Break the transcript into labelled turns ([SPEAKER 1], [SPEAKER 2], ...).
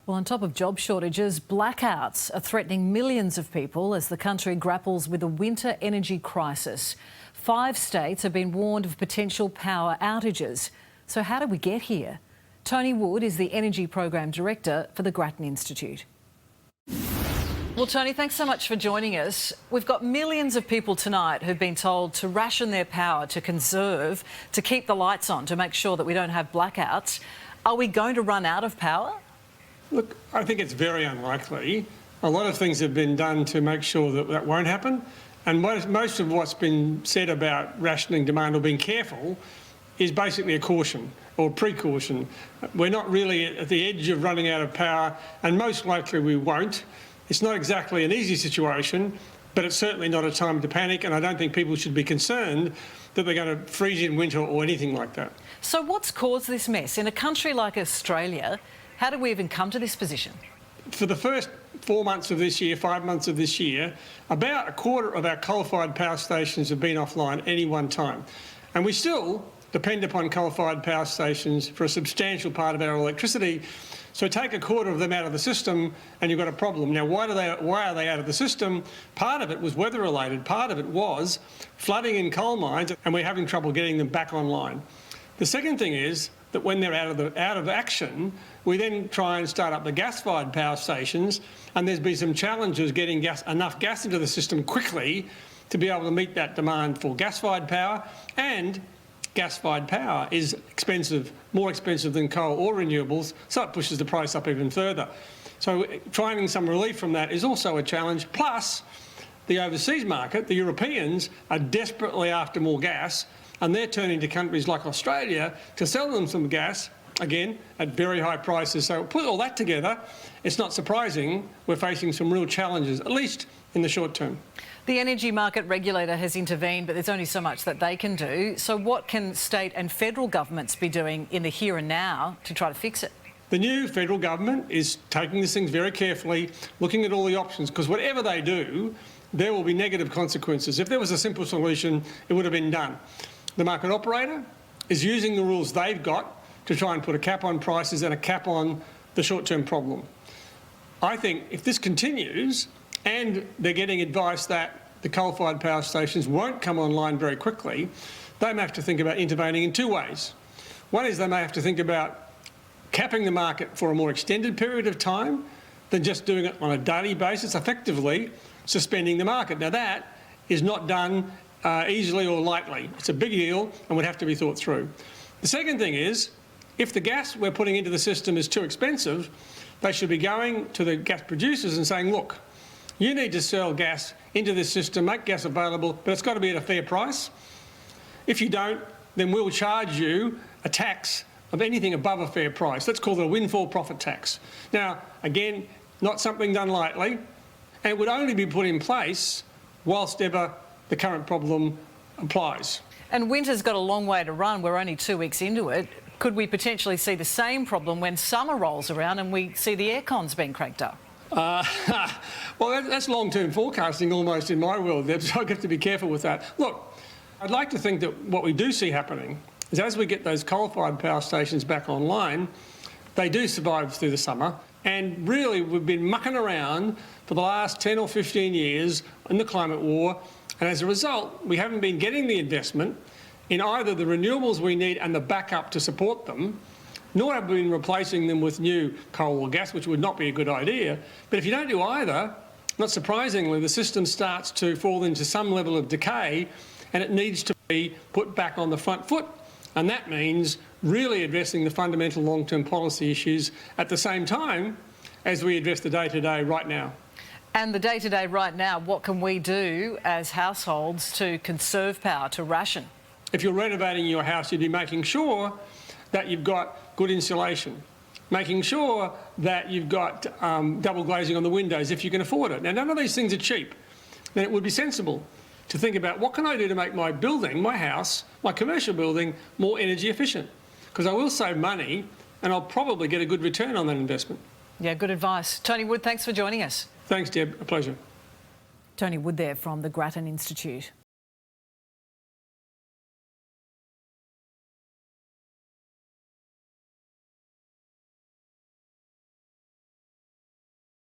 [SPEAKER 1] Well, on top of job shortages, blackouts are threatening millions of people as the country grapples with a winter energy crisis. 5 states have been warned of potential power outages. So how did we get here? Tony Wood is the Energy Program Director for the Grattan Institute. Well, Tony, thanks so much for joining us. We've got millions of people tonight who've been told to ration their power, to conserve, to keep the lights on, to make sure that we don't have blackouts. Are we going to run out of power?
[SPEAKER 2] Look, I think it's very unlikely. A lot of things have been done to make sure that that won't happen. And most of what's been said about rationing demand or being careful is basically a caution or precaution. We're not really at the edge of running out of power, and most likely we won't. It's not exactly an easy situation, but it's certainly not a time to panic, and I don't think people should be concerned that they're going to freeze in winter or anything like that.
[SPEAKER 1] So what's caused this mess? In a country like Australia, how did we even come to this position?
[SPEAKER 2] For the first 4 months of this year, 5 months of this year, about a quarter of our coal-fired power stations have been offline at any one time. And we still depend upon coal-fired power stations for a substantial part of our electricity. So take a quarter of them out of the system and you've got a problem. Now, why are they out of the system? Part of it was weather-related. Part of it was flooding in coal mines, and we're having trouble getting them back online. The second thing is that when they're out of action, we then try and start up the gas-fired power stations, and there's been some challenges getting enough gas into the system quickly to be able to meet that demand for gas-fired power. And gas-fired power is expensive, more expensive than coal or renewables, so it pushes the price up even further. So finding some relief from that is also a challenge. Plus, the overseas market, the Europeans, are desperately after more gas, and they're turning to countries like Australia to sell them some gas, again, at very high prices. So put all that together, it's not surprising we're facing some real challenges, at least in the short term.
[SPEAKER 1] The energy market regulator has intervened, but there's only so much that they can do. So what can state and federal governments be doing in the here and now to try to fix it?
[SPEAKER 2] The new federal government is taking these things very carefully, looking at all the options, because whatever they do, there will be negative consequences. If there was a simple solution, it would have been done. The market operator is using the rules they've got to try and put a cap on prices and a cap on the short-term problem. I think if this continues and they're getting advice that the coal-fired power stations won't come online very quickly, they may have to think about intervening in 2 ways. One is they may have to think about capping the market for a more extended period of time than just doing it on a daily basis, effectively suspending the market. Now, that is not done easily or lightly. It's a big deal and would have to be thought through. The second thing is, if the gas we're putting into the system is too expensive, they should be going to the gas producers and saying, look, you need to sell gas into this system, make gas available, but it's got to be at a fair price. If you don't, then we'll charge you a tax of anything above a fair price. Let's call it a windfall profit tax. Now, again, not something done lightly, and it would only be put in place whilst ever the current problem applies.
[SPEAKER 1] And winter's got a long way to run. We're only 2 weeks into it. Could we potentially see the same problem when summer rolls around and we see the aircons being cranked up?
[SPEAKER 2] Well, that's long-term forecasting almost in my world, Deb, so I have to be careful with that. Look, I'd like to think that what we do see happening is as we get those coal-fired power stations back online, they do survive through the summer. And really, we've been mucking around for the last 10 or 15 years in the climate war, and as a result, we haven't been getting the investment in either the renewables we need and the backup to support them, nor have we been replacing them with new coal or gas, which would not be a good idea. But if you don't do either, not surprisingly, the system starts to fall into some level of decay, and it needs to be put back on the front foot. And that means really addressing the fundamental long-term policy issues at the same time as we address the day-to-day right now.
[SPEAKER 1] And the day-to-day right now, what can we do as households to conserve power, to ration?
[SPEAKER 2] If you're renovating your house, you'd be making sure that you've got good insulation, making sure that you've got double glazing on the windows if you can afford it. Now, none of these things are cheap. Then it would be sensible to think about what can I do to make my building, my house, my commercial building, more energy efficient? Because I will save money and I'll probably get a good return on that investment.
[SPEAKER 1] Yeah, good advice. Tony Wood, thanks for joining us.
[SPEAKER 2] Thanks, Deb. A pleasure.
[SPEAKER 1] Tony Wood there from the Grattan Institute.